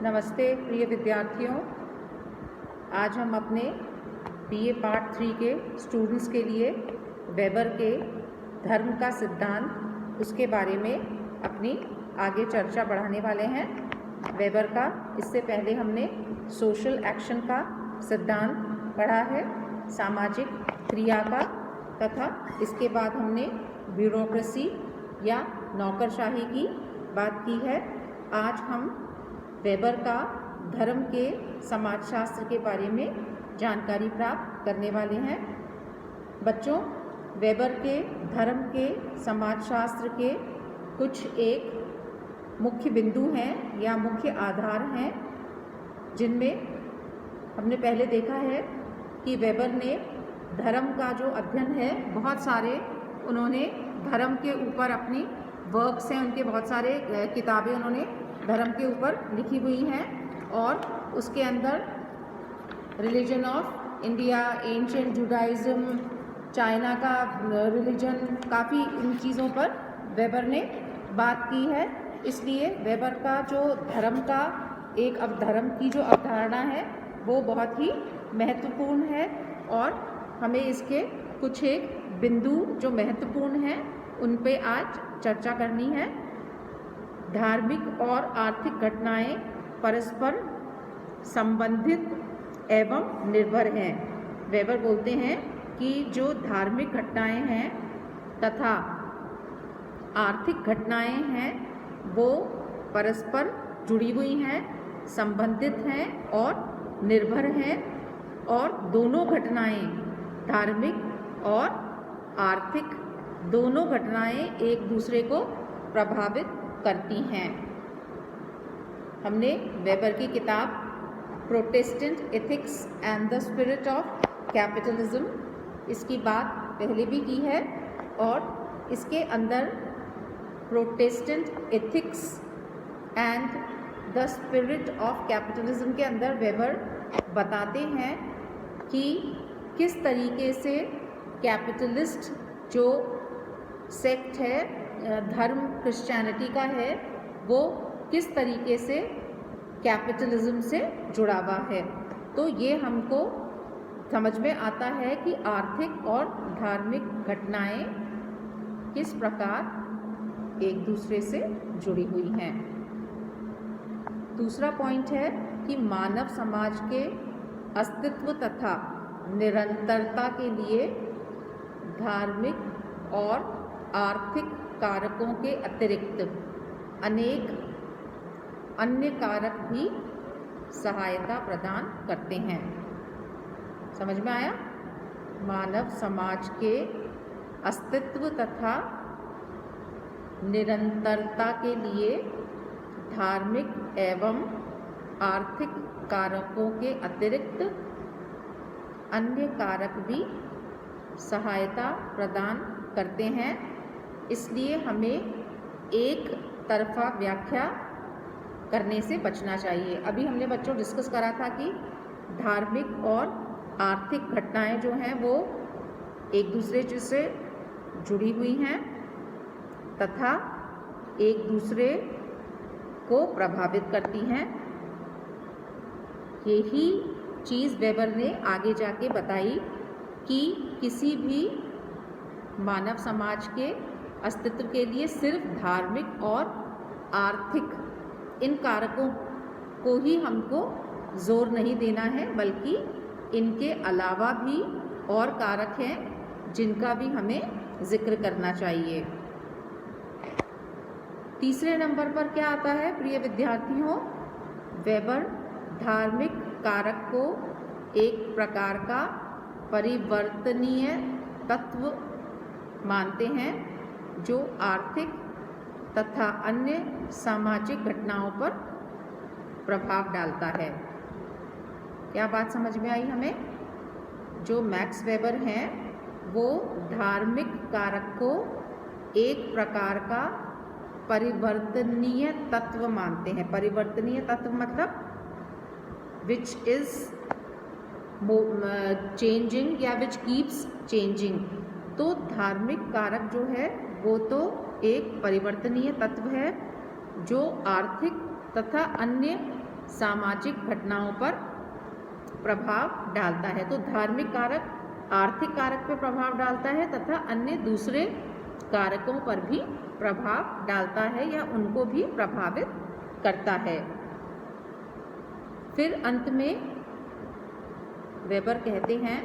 नमस्ते प्रिय विद्यार्थियों। आज हम अपने बीए पार्ट 3 के स्टूडेंट्स के लिए वेबर के धर्म का सिद्धांत उसके बारे में अपनी आगे चर्चा बढ़ाने वाले हैं। वेबर का इससे पहले हमने सोशल एक्शन का सिद्धांत पढ़ा है, सामाजिक क्रिया का, तथा इसके बाद हमने ब्यूरोक्रेसी या नौकरशाही की बात की है। आज हम वेबर का धर्म के समाजशास्त्र के बारे में जानकारी प्राप्त करने वाले हैं। बच्चों, वेबर के धर्म के समाजशास्त्र के कुछ एक मुख्य बिंदु हैं या मुख्य आधार हैं, जिनमें हमने पहले देखा है कि वेबर ने धर्म का जो अध्ययन है, बहुत सारे उन्होंने धर्म के ऊपर अपनी वर्क्स हैं, उनके बहुत सारे किताबें उन्होंने धर्म के ऊपर लिखी हुई हैं और उसके अंदर religion of India, ancient जुडाइज़्म, China का रिलीजन, काफ़ी इन चीज़ों पर वेबर ने बात की है। इसलिए वेबर का जो धर्म का एक धर्म की जो अवधारणा है वो बहुत ही महत्वपूर्ण है और हमें इसके कुछ एक बिंदु जो महत्वपूर्ण हैं उन पे आज चर्चा करनी है। धार्मिक और आर्थिक घटनाएं परस्पर संबंधित एवं निर्भर हैं। वेबर बोलते हैं कि जो धार्मिक घटनाएं हैं तथा आर्थिक घटनाएं हैं वो परस्पर जुड़ी हुई हैं, संबंधित हैं और निर्भर हैं, और दोनों घटनाएं, धार्मिक और आर्थिक दोनों घटनाएं एक दूसरे को प्रभावित करती हैं। हमने वेबर की किताब Protestant ethics and the spirit of capitalism, इसकी बात पहले भी की है और इसके अंदर Protestant ethics and the spirit of capitalism के अंदर वेबर बताते हैं कि किस तरीके से कैपिटलिस्ट जो सेक्ट है, धर्म क्रिश्चियनिटी का है, वो किस तरीके से कैपिटलिज्म से जुड़ा हुआ है। तो ये हमको समझ में आता है कि आर्थिक और धार्मिक घटनाएं किस प्रकार एक दूसरे से जुड़ी हुई हैं। दूसरा पॉइंट है कि मानव समाज के अस्तित्व तथा निरंतरता के लिए धार्मिक और आर्थिक कारकों के अतिरिक्त अनेक अन्य कारक भी सहायता प्रदान करते हैं। समझ में आया? मानव समाज के अस्तित्व तथा निरंतरता के लिए धार्मिक एवं आर्थिक कारकों के अतिरिक्त अन्य कारक भी सहायता प्रदान करते हैं। इसलिए हमें एक तरफा व्याख्या करने से बचना चाहिए। अभी हमने बच्चों डिस्कस करा था कि धार्मिक और आर्थिक घटनाएं जो हैं वो एक दूसरे से जुड़ी हुई हैं तथा एक दूसरे को प्रभावित करती हैं। यही चीज़ वेबर ने आगे जाके बताई कि किसी भी मानव समाज के अस्तित्व के लिए सिर्फ धार्मिक और आर्थिक इन कारकों को ही हमको जोर नहीं देना है, बल्कि इनके अलावा भी और कारक हैं जिनका भी हमें जिक्र करना चाहिए। तीसरे नंबर पर क्या आता है प्रिय विद्यार्थियों? वेबर धार्मिक कारक को एक प्रकार का परिवर्तनीय तत्व मानते हैं जो आर्थिक तथा अन्य सामाजिक घटनाओं पर प्रभाव डालता है। क्या बात समझ में आई हमें? जो मैक्स वेबर हैं वो धार्मिक कारक को एक प्रकार का परिवर्तनीय तत्व मानते हैं। परिवर्तनीय तत्व मतलब विच इज चेंजिंग या विच कीप्स चेंजिंग। तो धार्मिक कारक जो है वो तो एक परिवर्तनीय तत्व है जो आर्थिक तथा अन्य सामाजिक घटनाओं पर प्रभाव डालता है। तो धार्मिक कारक आर्थिक कारक पर प्रभाव डालता है तथा अन्य दूसरे कारकों पर भी प्रभाव डालता है या उनको भी प्रभावित करता है। फिर अंत में वेबर कहते हैं,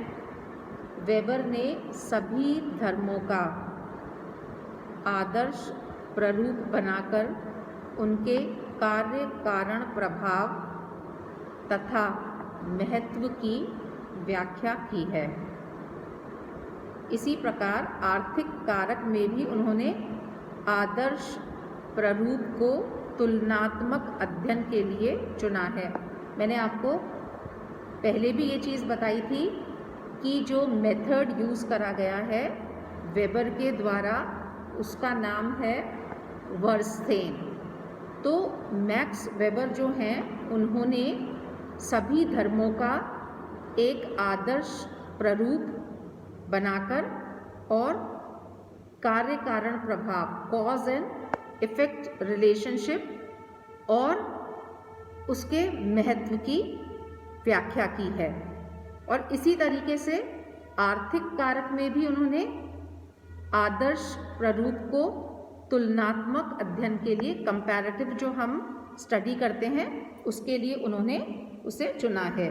वेबर ने सभी धर्मों का आदर्श प्रारूप बनाकर उनके कार्य कारण प्रभाव तथा महत्व की व्याख्या की है। इसी प्रकार आर्थिक कारक में भी उन्होंने आदर्श प्रारूप को तुलनात्मक अध्ययन के लिए चुना है। मैंने आपको पहले भी ये चीज़ बताई थी कि जो मेथड यूज़ करा गया है वेबर के द्वारा, उसका नाम है वर्स्थेन। तो मैक्स वेबर जो हैं उन्होंने सभी धर्मों का एक आदर्श प्रारूप बनाकर और कार्य कारण प्रभाव कॉज एंड इफेक्ट रिलेशनशिप और उसके महत्व की व्याख्या की है। और इसी तरीके से आर्थिक कारक में भी उन्होंने आदर्श प्रारूप को तुलनात्मक अध्ययन के लिए, कंपैरेटिव जो हम स्टडी करते हैं, उसके लिए उन्होंने उसे चुना है।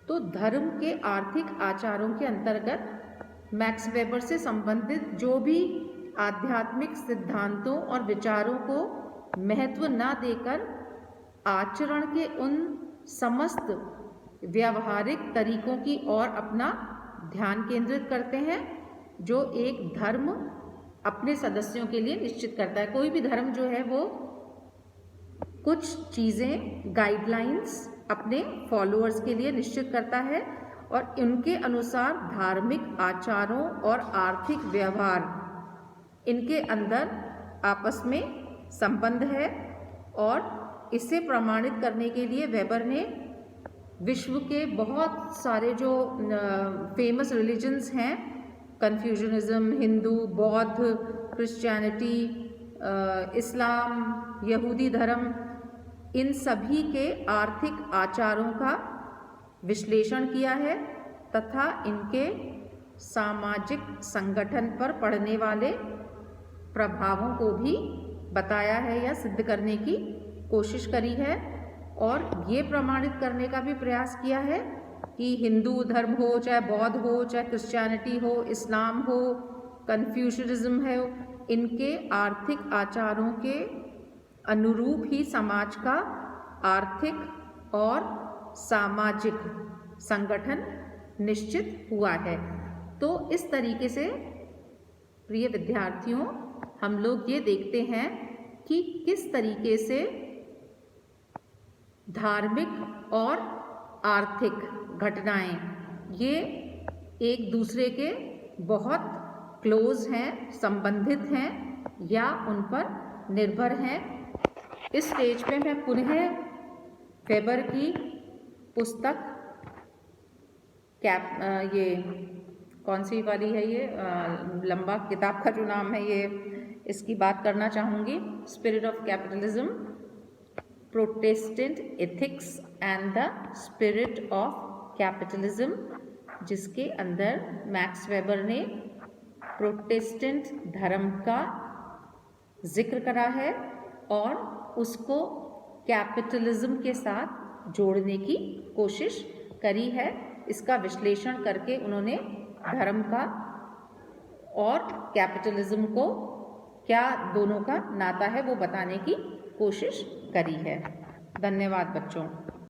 तो धर्म के आर्थिक आचारों के अंतर्गत मैक्स वेबर से संबंधित जो भी आध्यात्मिक सिद्धांतों और विचारों को महत्व न देकर आचरण के उन समस्त व्यावहारिक तरीकों की ओर अपना ध्यान केंद्रित करते हैं जो एक धर्म अपने सदस्यों के लिए निश्चित करता है। कोई भी धर्म जो है वो कुछ चीज़ें, गाइडलाइंस अपने फॉलोअर्स के लिए निश्चित करता है और उनके अनुसार धार्मिक आचारों और आर्थिक व्यवहार, इनके अंदर आपस में संबंध है। और इसे प्रमाणित करने के लिए वेबर ने विश्व के बहुत सारे जो फेमस रिलीजन्स हैं, कन्फ्यूशनिज्म, हिंदू, बौद्ध, क्रिश्चियनिटी, इस्लाम, यहूदी धर्म, इन सभी के आर्थिक आचारों का विश्लेषण किया है तथा इनके सामाजिक संगठन पर पड़ने वाले प्रभावों को भी बताया है या सिद्ध करने की कोशिश करी है। और ये प्रमाणित करने का भी प्रयास किया है कि हिंदू धर्म हो, चाहे बौद्ध हो, चाहे क्रिश्चियनिटी हो, इस्लाम हो, कन्फ्यूशनिज्म है, इनके आर्थिक आचारों के अनुरूप ही समाज का आर्थिक और सामाजिक संगठन निश्चित हुआ है। तो इस तरीके से प्रिय विद्यार्थियों, हम लोग ये देखते हैं कि किस तरीके से धार्मिक और आर्थिक घटनाएं ये एक दूसरे के बहुत क्लोज हैं, संबंधित हैं या उन पर निर्भर हैं। इस स्टेज पे मैं पुनः वेबर की पुस्तक ये कौन सी वाली है, ये लंबा किताब का जो नाम है, ये इसकी बात करना चाहूँगी, spirit of capitalism, Protestant ethics and the spirit of capitalism, जिसके अंदर मैक्स वेबर ने प्रोटेस्टेंट धर्म का जिक्र करा है और उसको कैपिटलिज्म के साथ जोड़ने की कोशिश करी है। इसका विश्लेषण करके उन्होंने धर्म का और कैपिटलिज्म को क्या दोनों का नाता है वो बताने की कोशिश करी है। धन्यवाद बच्चों।